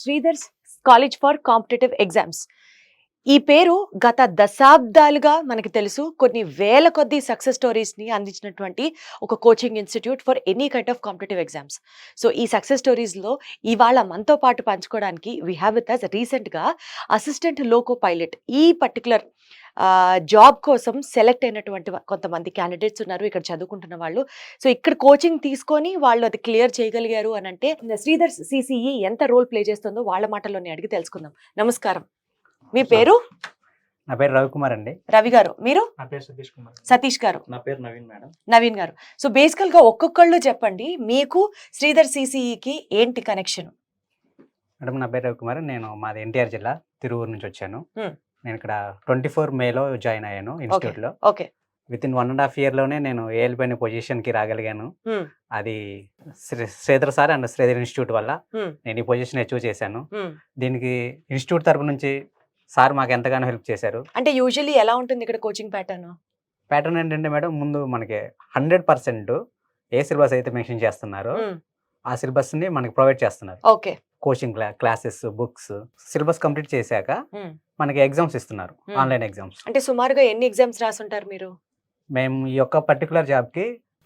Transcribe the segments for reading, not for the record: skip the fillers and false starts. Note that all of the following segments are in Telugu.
Sridhar's college for competitive exams. ఈ పేరు గత దశాబ్దాలుగా మనకి తెలుసు. కొన్ని వేల కొద్ది సక్సెస్ స్టోరీస్ ని అందించినటువంటి ఒక coaching institute for any kind of competitive exams. So ఈ సక్సెస్ స్టోరీస్ లో ఇవాళ మనతో పాటు పంచుకోవడానికి we have with us recent గా అసిస్టెంట్ లోకో పైలట్ ఈ పర్టికులర్ జాబ్ కోసం సెలెక్ట్ అయినటువంటి కొంతమంది క్యాండిడేట్స్ ఉన్నారు ఇక్కడ చదువుకుంటున్న వాళ్ళు. సో ఇక్కడ కోచింగ్ తీసుకొని వాళ్ళు అది క్లియర్ చేయగలిగారు అని అంటే శ్రీధర్ సిసిఈ ఎంత రోల్ ప్లే చేస్తుందో వాళ్ళ మాటల్లోనే అడిగి తెలుసుకుందాం. నమస్కారం, మీ పేరు? నా పేరు రవికుమార్ అండి. రవి గారు. మీరు? నా పేరు సతీష్ కుమార్. సతీష్ గారు. నా పేరు నవీన్ మేడం. నవీన్ గారు. సో బేసికల్ గా ఒక్కొక్కళ్ళు చెప్పండి, మీకు శ్రీధర్ సిసిఈకి ఏంటి కనెక్షన్? మేడం నా పేరు రవికుమార్, నేను మాది ఎన్టీఆర్ జిల్లా తిరువూరు నుంచి వచ్చాను. Hmm. నేను ఇక్కడ 24 మేలో జాయిన్ అయ్యాను ఇన్స్టిట్యూట్ లో. ఓకే. విత్ ఇన్ 1.5 year లోనే నేను ఏఎల్పైన పొజిషన్ కి రాగలిగాను. Hmm. అది Sridhar sir and Sridhar institute వల్ల Hmm. నేను ఈ పొజిషన్ అచీవ్ చేశాను. Hmm. దీనికి ఇన్స్టిట్యూట్ తరపు నుంచి సార్ మాకు ఎంతగానో హెల్ప్ చేశారు. అంటే యూజువల్లీ ఎలా ఉంటుంది ఇక్కడ కోచింగ్ ప్యాటర్న్? ప్యాటర్న్ ఏంటంటే మేడం, ముందు మనకి 100% ఏ సిలబస్ అయితే మెన్షన్ చేస్తున్నారో ఆ సిలబస్ ని మనకి ప్రొవైడ్ చేస్తున్నారు. Okay. Coaching classes, books, syllabus complete చేశాక మనకి ఎగ్జామ్స్ ఇస్తున్నారు, ఆన్లైన్ ఎగ్జామ్స్. అంటే సుమారుగా ఎన్ని ఎగ్జామ్స్ రాసుంటారు మీరు? మేము ఈ యొక్క పర్టికులర్ జాబ్ కి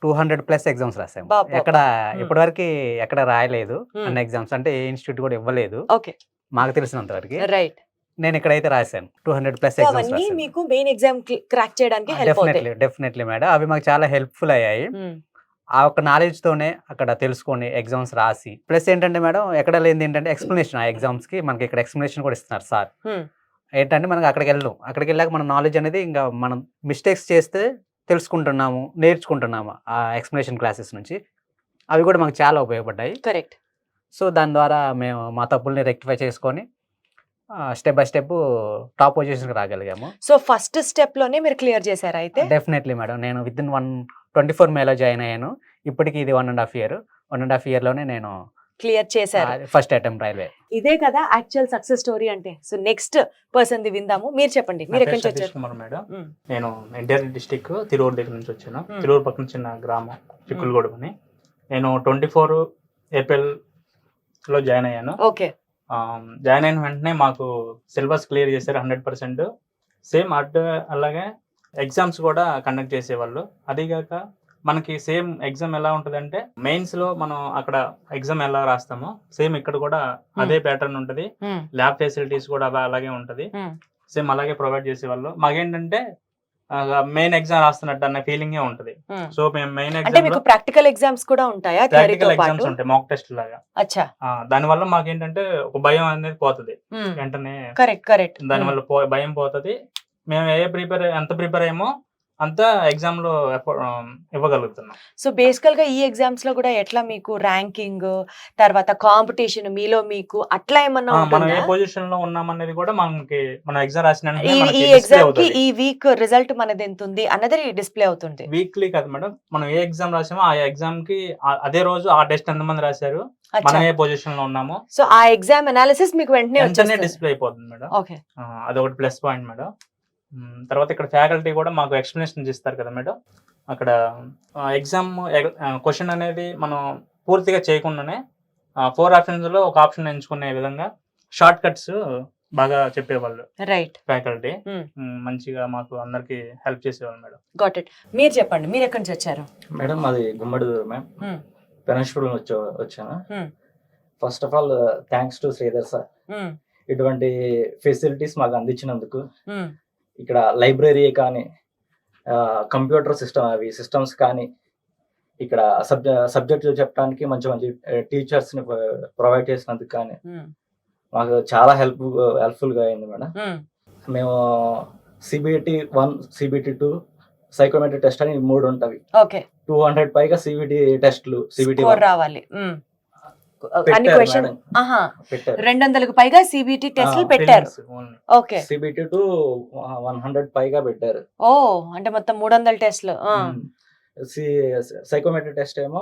200+ ఎగ్జామ్స్ రాసాము. బాబా. ఎక్కడ ఇప్పటివరకు ఎక్కడ రాయలేదు అన్న ఎగ్జామ్స్, అంటే ఏ ఇన్స్టిట్యూట్ కూడా ఇవ్వలేదు ఓకే. మాకు తెలిసినంత వరకు. రైట్. నేను ఇక్కడైతే రాశాను 200+ ఎగ్జామ్స్. అవన్నీ మీకు మెయిన్ ఎగ్జామ్ క్రాక్ చేయడానికి హెల్ప్ అవుతాయి. డెఫినెట్లీ మేడం, అవి మాకు చాలా హెల్ప్ఫుల్ అయ్యాయి. ఆ ఒక్క నాలెడ్జ్ తోనే అక్కడ తెలుసుకొని ఎగ్జామ్స్ రాసి, ప్లస్ ఏంటంటే మేడం ఎక్కడ లేనిది ఏంటంటే ఎక్స్ప్లెనేషన్. ఆ ఎగ్జామ్స్ కి మనకి ఇక్కడ ఎక్స్ప్లెనేషన్ కూడా ఇస్తున్నారు సార్. ఏంటంటే మనకి అక్కడికి వెళ్ళాక మన నాలెడ్జ్ అనేది ఇంకా మనం మిస్టేక్స్ చేస్తే తెలుసుకుంటున్నాము, నేర్చుకుంటున్నాము ఆ ఎక్స్ప్లెనేషన్ క్లాసెస్ నుంచి. అవి కూడా మాకు చాలా ఉపయోగపడ్డాయి. కరెక్ట్. సో దాని ద్వారా మేము మా తప్పుల్ని రెక్టిఫై చేసుకొని స్టెప్ బై స్టెప్ టాప్ పొజిషన్కి రాగలిగాము. సో ఫస్ట్ స్టెప్ లోనే మీరు క్లియర్ చేశారా? అయితే డెఫినెట్లీ మేడం, నేను విత్ ఇన్ 24 మేలో జాయిన్ అయ్యాను. ఇప్పటికి ఇది 1.5 year లోనే నేను క్లియర్ చేశారు. First attempt railway. ఇదే కదా యాక్చువల్ సక్సెస్ స్టోరీ అంటే. సో నెక్స్ట్ పర్సన్ ది విందాము. మీరు చెప్పండి, మీరు ఎక్కడి నుంచి సతీష్ వచ్చారు? కుమార్ మేడం. నేను ఎన్టీఆర్ డిస్టిక్ తిరువూరు దగ్గర నుంచి వచ్చాను. తిరువూరు పక్కన చిన్న గ్రామం చిక్కులగూడెం అని. నేను 24 ఏప్రిల్ లో జాయిన్ అయ్యాను. ఓకే. జాయిన్ అయిన వెంటనే మాకు సిలబస్ క్లియర్ చేశారు 100%. సేమ్ అలాగే ఎగ్జామ్స్ కూడా కండక్ట్ చేసేవాళ్ళు. అదిగాక మనకి సేమ్ ఎగ్జామ్ ఎలా ఉంటుంది అంటే, మెయిన్స్ లో మనం అక్కడ ఎగ్జామ్ ఎలా రాస్తామో సేమ్ ఇక్కడ కూడా అదే ప్యాటర్న్ ఉంటుంది. ల్యాబ్ ఫెసిలిటీస్ కూడా అలాగే ఉంటది. సేమ్ అలాగే ప్రొవైడ్ చేసేవాళ్ళు. మాకేంటంటే మెయిన్ ఎగ్జామ్ రాస్తున్నట్టు అన్న ఫీలింగ్ ఉంటది. సో మేము మెయిన్ ఎగ్జామ్ ప్రాక్టికల్ ఎగ్జామ్స్ కూడా ఉంటాయా? ప్రాక్టికల్ ఎగ్జామ్స్ ఉంటాయి, మాక్ టెస్ట్ లాగా. అచ్చా. దాని వల్ల మాకేంటంటే ఒక భయం అనేది పోతుంది వెంటనే. కరెక్ట్. దాని వల్ల భయం పోతుంది. మేము ఎంత ప్రిపేర్ అయ్యామో అంత ఎగ్జామ్ లో ఇవ్వగలుగుతున్నాం. సో బేసికల్ గా ఈ ఎగ్జామ్స్ లో కూడా ఎట్లా మీకు ర్యాంకింగ్, తర్వాత కాంపిటీషన్ మీలో మీకు అట్లా ఏమన్నా మనం ఏ పొజిషన్ లో ఉన్నాం అనేది కూడా మనకి మన ఎగ్జామ్ రాసిన ఈ ఎగ్జామ్ కి ఈ వీక్ రిజల్ట్ మనది ఎంత ఉంది అన్నది డిస్ప్లే అవుతుంది. వీక్లీ కాదు మేడం, మనం ఏ ఎగ్జామ్ రాసామో ఆ ఎగ్జామ్ కి అదే రోజు ఆ టెస్ట్ ఎంతమంది రాశారు, మనం ఏ పొజిషన్ లో ఉన్నామో, సో ఆ ఎగ్జామ్ అనాలిసిస్ మీకు వెంటనే డిస్ప్లే అయిపోతుంది మేడం. ఓకే. అదొకటి ప్లస్ పాయింట్ మేడం. తర్వాత ఇక్కడ ఫ్యాకల్టీ కూడా మాకు ఎక్స్ప్లెనేషన్ ఇస్తారు కదా మేడం. అక్కడ ఎగ్జామ్ క్వశ్చన్ అనేది మనం పూర్తిగా చేయకుండానే 4 ఆప్షన్స్ లో ఒక ఆప్షన్ ఎంచుకునే విధంగా షార్ట్ కట్స్ బాగా చెప్పేవాళ్ళు. రైట్. ఫ్యాకల్టీ మంచిగా మాకు అందరికి హెల్ప్ చేసేవాళ్ళు మేడం. Got it. మీరు చెప్పండి, మీరు ఎక్కడి నుంచి వచ్చారు? మేడం మాది గుమ్మడిదూరు మ్యామ్. పెనస్పురం వచ్చాను. First of all thanks to Sridhar sir, ఇటువంటి ఫెసిలిటీస్ మాకు అందించినందుకు. ఇక్కడ లైబ్రరీ కానీ, కంప్యూటర్ సిస్టమ్స్ కానీ, ఇక్కడ సబ్జెక్టులు చెప్పడానికి మంచి మంచి టీచర్స్ ని ప్రొవైడ్ చేసినందుకు కానీ మాకు చాలా హెల్ప్ఫుల్ గా అయింది మేడం. మేము CBT 1, CBT 2, సైకోమెట్రిక్ టెస్ట్ అని 3 ఉంటవి. 200 పైగా CBT టెస్ట్లు, CBT రావాలి. 200కు పైగా సిబిటి టెస్ట్లు పెట్టారు. ఓకే. CBT 2 100 పైగా పెట్టారు. ఓ, అంటే మొత్తం 300 టెస్ట్లు. సైకోమెట్రిక్ టెస్ట్ ఏమో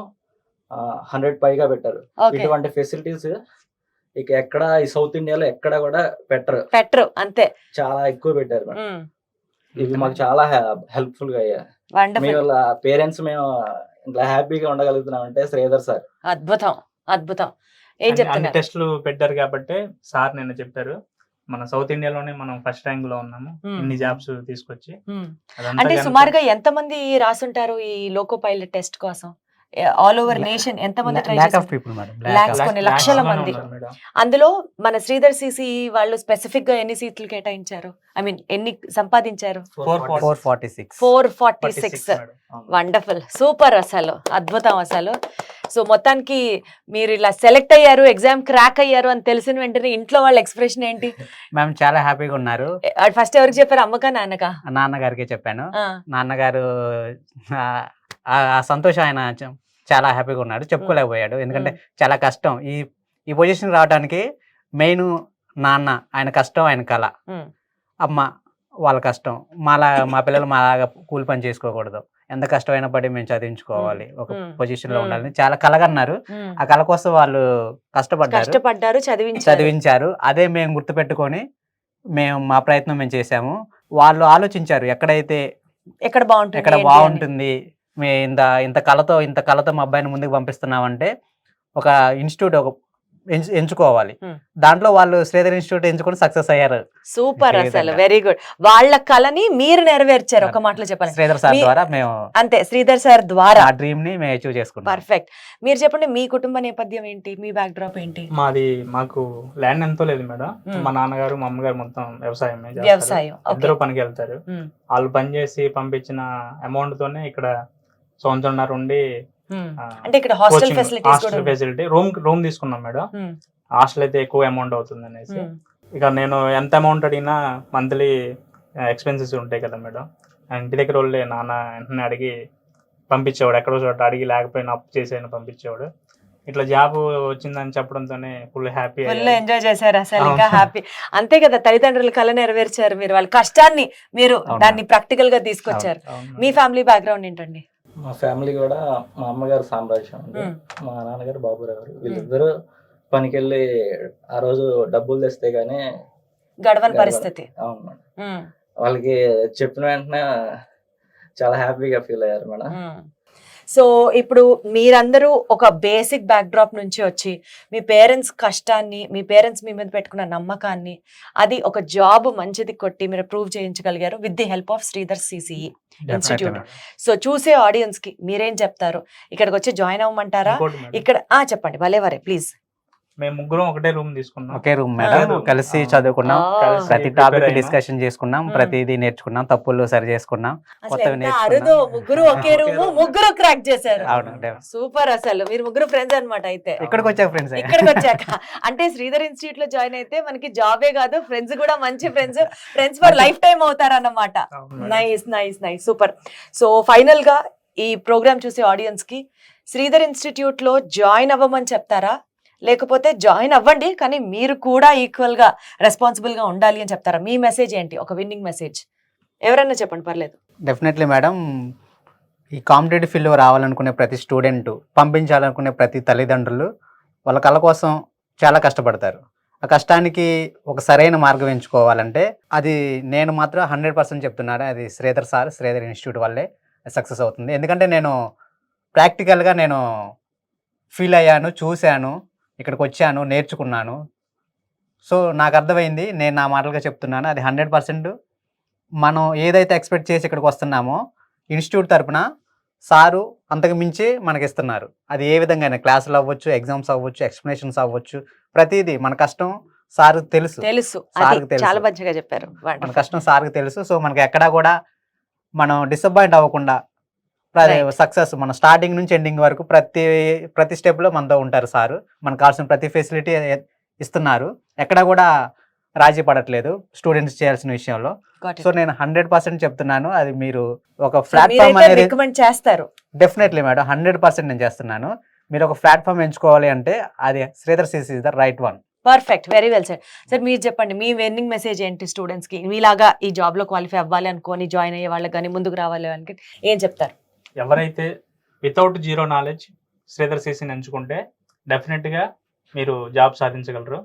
100 పైగా పెట్టారు. ఇటువంటి ఫెసిలిటీస్ ఇక ఎక్కడ ఈ సౌత్ ఇండియాలో ఎక్కడ కూడా పెట్టరు. అంతే, చాలా ఎక్కువ పెట్టారు. ఇవి మాకు చాలా హెల్ప్ఫుల్ గా అయ్యాయి. మీ వాళ్ళ పేరెంట్స్ మేము ఇట్లా హ్యాపీగా ఉండగలుగుతున్నాం అంటే శ్రీధర్ సార్. అద్భుతం. ఏం అన్ని చెప్తున్నారు? టెస్టులు పెట్టారు కాబట్టి సార్ నిన్న చెప్పారు మన సౌత్ ఇండియాలోనే మనం ఫస్ట్ ర్యాంక్ లో ఉన్నాము ఇన్ని జాబ్స్ తీసుకొచ్చి. అదంతా అంటే గనుక సుమారుగా ఎంతమంది రాసుంటారు ఈ లోకో పైలట్ టెస్ట్ కోసం? ఆల్ ఓవర్ నేషన్ ఎంతమంది ట్రై ల్యాక్ ఆఫ్ చేశారు? పీపుల్ మేడం, Lakhs lakhs- కొన్ని లక్షల lakhs లోనే మంది. ఉన్నారు మేడం. అందులో మన శ్రీధర్ సిసి వాళ్ళు స్పెసిఫిక్ గా ఎన్ని సీట్లు కేటాయించారు? ఐ మీన్ ఎన్ని సంపాదించారు? 446. 446. మేడం. వండర్ఫుల్, సూపర్, అసలు అద్భుతం అసలు. సో మొత్తానికి మీరు ఇలా సెలెక్ట్ అయ్యారు, ఎగ్జామ్ క్రాక్ అయ్యారు అని తెలిసిన వెంటనే ఇంట్లో వాళ్ళ ఎక్స్ప్రెషన్ ఏంటి? మేము చాలా హ్యాపీగా ఉన్నారు. ఫస్ట్ ఎవరికి చెప్పారు, అమ్మకా నాన్నకా? నాన్నగారికి చెప్పాను. ఆ, నాన్నగారు ఆ సంతోషం ఆయన చాలా హ్యాపీగా ఉన్నాడు, చెప్పుకోలేకపోయాడు. ఎందుకంటే చాలా కష్టం ఈ పొజిషన్ రావడానికి. మెయిన్ నాన్న, ఆయన కష్టం, ఆయన కళ. ఉమ్, అమ్మ వాళ్ళ కష్టం. మా పిల్లలు మాలాగా కూలి పని చేసుకోకూడదు, ఎంత కష్టమైనప్పటికీ మేము చదివించుకోవాలి, ఒక పొజిషన్ లో ఉండాలని చాలా కలగన్నారు. ఉమ్. ఆ కళ కోసం వాళ్ళు కష్టపడ్డారు, చదివించారు. అదే మేము గుర్తుపెట్టుకొని మేము మా ప్రయత్నం మేము చేసాము. వాళ్ళు ఆలోచించారు ఎక్కడ ఎక్కడ బాగుంటుంది బాగుంటుంది, ఇంత కళతో మా అబ్బాయిని ముందుకు పంపిస్తున్నామంటే ఒక ఇన్స్టిట్యూట్ ఎంచుకోవాలి. దాంట్లో వాళ్ళు శ్రీధర్ ఇన్స్టిట్యూట్ ఎంచుకొని సక్సెస్ అయ్యారు. సూపర్, అసలు వెరీ గుడ్. వాళ్ళ కళని మీరు నెరవేర్చారు, ఒక మాటలో చెప్పాలి. శ్రీధర్ సార్ ద్వారా మేము అంతే, శ్రీధర్ సార్ ద్వారా ఆ డ్రీమ్ ని మేము అచీవ్ చేసుకున్నాం. పర్ఫెక్ట్. మీరు చెప్పండి, మీ కుటుంబ నేపథ్యం ఏంటి, మీ బ్యాక్ డ్రాప్ ఏంటి? మాకు ల్యాండ్ ఎంతో లేదు మేడం. మా నాన్నగారు మా అమ్మగారు మొత్తం వ్యవసాయం వ్యవసాయం. ఇద్దరు పనికి వెళ్తారు. వాళ్ళు పని చేసి పంపించిన అమౌంట్ తోనే ఇక్కడ సంవత్సరంన్నర ఉండి అంటే ఇక్కడ హాస్టల్ ఫెసిలిటీ రూమ్ తీసుకున్నాం మేడం. హాస్టల్ అయితే ఎక్కువ అమౌంట్ అవుతుంది అనేసి ఇక నేను ఎంత అమౌంట్ అడిగినా మంత్లీ ఎక్స్పెన్సెస్ ఉంటాయి కదా మేడం. ఇంటి దగ్గర వాళ్ళే నాన్న వెంటనే అడిగి పంపించేవాడు, ఎక్కడో చోట అడిగి లేకపోయినా అప్పు చేసి పంపించేవాడు. ఇట్లా జాబ్ వచ్చిందని చెప్పడంతోనే ఫుల్ హ్యాపీ, ఫుల్ ఎంజాయ్ చేశారు అసలు, ఇంకా హ్యాపీ. అంతే కదా, తల్లిదండ్రుల కళ నెరవేర్చారు మీరు, వాళ్ళ కష్టాన్ని మీరు దాన్ని ప్రాక్టికల్ గా తీసుకొచ్చారు. మీ ఫ్యామిలీ బ్యాక్గ్రౌండ్ ఏంటండి? మా ఫ్యామిలీ కూడా మా అమ్మగారు సామ్రాజ్యం అండి, మా నాన్నగారు బాబురావు. వీళ్ళిద్దరూ పనికి వెళ్ళి ఆ రోజు డబ్బులు తెస్తే గానీ గడవని పరిస్థితి. అవును మేడం. వాళ్ళకి చెప్పిన వెంటనే చాలా హ్యాపీగా ఫీల్ అయ్యారు మేడం. సో ఇప్పుడు మీరందరూ ఒక బేసిక్ బ్యాక్ డ్రాప్ నుంచి వచ్చి మీ పేరెంట్స్ కష్టాన్ని, మీ పేరెంట్స్ మీ మీద పెట్టుకున్న నమ్మకాన్ని, అది ఒక జాబ్ మంచిది కొట్టి మీరు ప్రూవ్ చేయించగలిగారు with the help of Sridhar CCE institute. So చూసే ఆడియన్స్ కి మీరేం చెప్తారు? ఇక్కడికి వచ్చి జాయిన్ అవ్వమంటారా? ఇక్కడ చెప్పండి, భలేవరే ప్లీజ్. మేము ముగ్గురం ఒకటే రూమ్ తీసుకున్నాం, ఒకే రూమ్ మేడం, కలిసి చదువుకున్నాం, ప్రతి టాపిక్ డిస్కషన్ చేసుకున్నాం, ప్రతిదీ నేర్చుకున్నాం, తప్పులు సరి చేసుకున్నాం, అరుదు ముగ్గురు ఒకే రూమ్, ముగ్గురు క్రాక్ చేశారు. అవును, సూపర్. అసలు మీరు ముగ్గురు ఫ్రెండ్స్ అన్నమాట. అయితే ఇక్కడికి వచ్చాక ఫ్రెండ్స్, ఇక్కడికి వచ్చాక అంటే శ్రీధర్ ఇన్స్టిట్యూట్ లో జాయిన్ అయితే మనకి జాబే కాదు, ఫ్రెండ్స్ కూడా మంచి ఫ్రెండ్స్ ఫర్ లైఫ్ టైం అవుతారన్నమాట. Nice nice nice, super. So final గా ఈ ప్రోగ్రామ్ చూసే ఆడియన్స్ కి శ్రీధర్ ఇన్స్టిట్యూట్ లో జాయిన్ అవ్వమని చెప్తారా, లేకపోతే జాయిన్ అవ్వండి కానీ మీరు కూడా ఈక్వల్ గా రెస్పాన్సిబుల్ గా ఉండాలి అని చెప్తారా? మీ మెసేజ్ ఏంటి, ఒక విన్నింగ్ మెసేజ్? ఎవరన్నా చెప్పండి, పర్లేదు. డెఫినెట్లీ మేడం, ఈ కాంపిటేటివ్ ఫీల్డ్లో రావాలనుకునే ప్రతి స్టూడెంట్, పంపించాలనుకునే ప్రతి తల్లిదండ్రులు వాళ్ళ కళ కోసం చాలా కష్టపడతారు. ఆ కష్టానికి ఒక సరైన మార్గం ఎంచుకోవాలంటే అది నేను మాత్రం 100% చెప్తున్నాను, అది శ్రీధర్ ఇన్స్టిట్యూట్ వల్లే సక్సెస్ అవుతుంది. ఎందుకంటే నేను ప్రాక్టికల్గా ఫీల్ అయ్యాను, చూశాను, ఇక్కడికి వచ్చాను, నేర్చుకున్నాను. సో నాకు అర్థమైంది, నేను నా మాటలుగా చెప్తున్నాను, అది 100% మనం ఏదైతే ఎక్స్పెక్ట్ చేసి ఇక్కడికి వస్తున్నామో ఇన్స్టిట్యూట్ తరపున సారు అంతకు మించి మనకి ఇస్తున్నారు. అది ఏ విధంగా క్లాసులు అవ్వచ్చు, ఎగ్జామ్స్ అవ్వచ్చు, ఎక్స్ప్లెనేషన్స్ అవ్వచ్చు, ప్రతిదీ మన కష్టం సార్కి తెలుసు. చాలా మంచిగా చెప్పారు. మన కష్టం సార్కి తెలుసు. సో మనకి ఎక్కడా కూడా మనం డిసప్పాయింట్ అవ్వకుండా సక్సెస్ మన స్టార్టింగ్ నుంచి ఎండింగ్ వరకు ప్రతి స్టెప్ లో మనతో ఉంటారు సార్. మనకు కావాల్సిన ప్రతి ఫెసిలిటీ ఇస్తున్నారు, ఎక్కడ కూడా రాజీ పడట్లేదు స్టూడెంట్స్ చేయాల్సిన విషయంలో. సో నేను 100% చెప్తున్నాను, అది మీరు ఒక ప్లాట్ఫామ్ అనేది చేస్తారు. డెఫినెట్లీ మేడం, 100% నేను చేస్తున్నాను. మీరు ఒక ప్లాట్ఫామ్ ఎంచుకోవాలి అంటే అది Sridhar CC is the right one. Perfect, very well sir. Sir మీరు చెప్పండి, మీ విన్నింగ్ మెసేజ్ ఏంటి స్టూడెంట్స్ కి? మీలాగా ఈ జాబ్ లో క్వాలిఫై అవ్వాలి అనుకోని జాయిన్ అయ్యే వాళ్ళకి కానీ, ముందుకు రావాలి అనుకుని ఏం చెప్తారు? ఎవరైతే వితౌట్ జీరో నాలెడ్జ్ శ్రీధర్ సిసిని ఎంచుకుంటే డెఫినెట్ గా మీరు జాబ్ సాధించగలరు.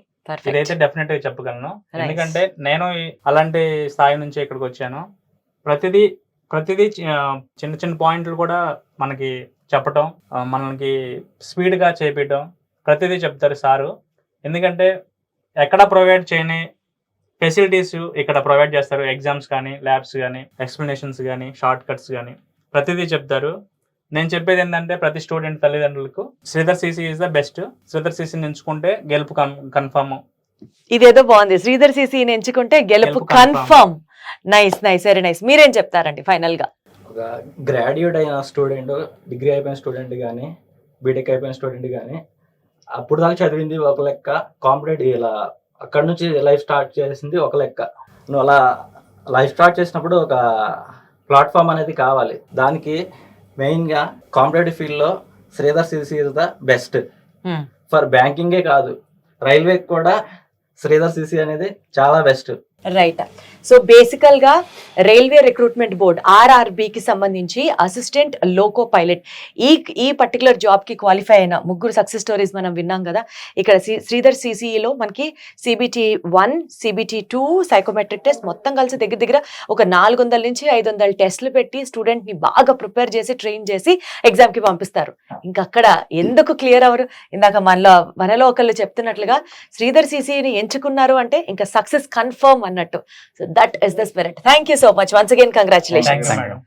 ఇదైతే డెఫినెట్ గా చెప్పగలను. ఎందుకంటే నేను అలాంటి స్థాయి నుంచి ఇక్కడికి వచ్చాను. ప్రతిదీ చిన్న చిన్న పాయింట్లు కూడా మనకి చెప్పటం, మనకి స్పీడ్ గా చేపించడం, ప్రతిదీ చెప్తారు సారు. ఎందుకంటే ఎక్కడ ప్రొవైడ్ చేయని ఫెసిలిటీస్ ఇక్కడ ప్రొవైడ్ చేస్తారు. ఎగ్జామ్స్ కానీ, ల్యాబ్స్ కానీ, ఎక్స్ప్లెనేషన్స్ కానీ, షార్ట్ కట్స్ కానీ ప్రతిదీ చెప్తారు. నేను చెప్పేది ఏంటంటే ప్రతి స్టూడెంట్ తల్లిదండ్రులకు Sridhar CC is the best. Sridhar సిసిని ఎంచుకుంటే గెలుపు కన్ఫర్మ్. ఇదేదో బాగుంది, శ్రీధర్ సిసిని ఎంచుకుంటే గెలుపు గెలుపు confirm. Nice nice, very nice. మీరేం చెప్తారండి ఫైనల్ గా? ఒక గ్రాడ్యుయేట్ అయిన స్టూడెంట్, డిగ్రీ అయిపోయిన స్టూడెంట్ కానీ, బీటెక్ అయిపోయిన స్టూడెంట్ కానీ, అప్పుడు దాకా చదివింది ఒక లెక్క, కాంపిటేటివ్ ఇలా అక్కడ నుంచి లైఫ్ స్టార్ట్ చేసింది ఒక లెక్క. నువ్వు అలా లైఫ్ స్టార్ట్ చేసినప్పుడు ఒక ప్లాట్ఫామ్ అనేది కావాలి. దానికి మెయిన్గా కాంపిటేటివ్ ఫీల్డ్లో Sridhar CC is the best. For బ్యాంకింగే కాదు, రైల్వేకి కూడా శ్రీధర్ సిసి అనేది చాలా బెస్ట్. రైట్. సో బేసికల్ గా రైల్వే రిక్రూట్మెంట్ బోర్డ్ RRBకి సంబంధించి అసిస్టెంట్ లోకో పైలట్ ఈ పర్టికులర్ జాబ్ కి క్వాలిఫై అయిన ముగ్గురు సక్సెస్ స్టోరీస్ మనం విన్నాం కదా. ఇక్కడ శ్రీధర్ సిసిలో మనకి CBT1, CBT2 సైకోమెట్రిక్ టెస్ట్ మొత్తం కలిసి దగ్గర దగ్గర ఒక 400 నుంచి 500 టెస్ట్లు పెట్టి స్టూడెంట్ ని బాగా ప్రిపేర్ చేసి ట్రైన్ చేసి ఎగ్జామ్ కి పంపిస్తారు. ఇంకా అక్కడ ఎందుకు క్లియర్ అవరు? ఇందాక మనలో ఒకళ్ళు చెప్తున్నట్లుగా శ్రీధర్ సిసిని ఎంచుకున్నారు అంటే ఇంకా సక్సెస్ కన్ఫర్మ్ అన్నట్టు. So that is the spirit. Thank you so much once again, congratulations. Madam.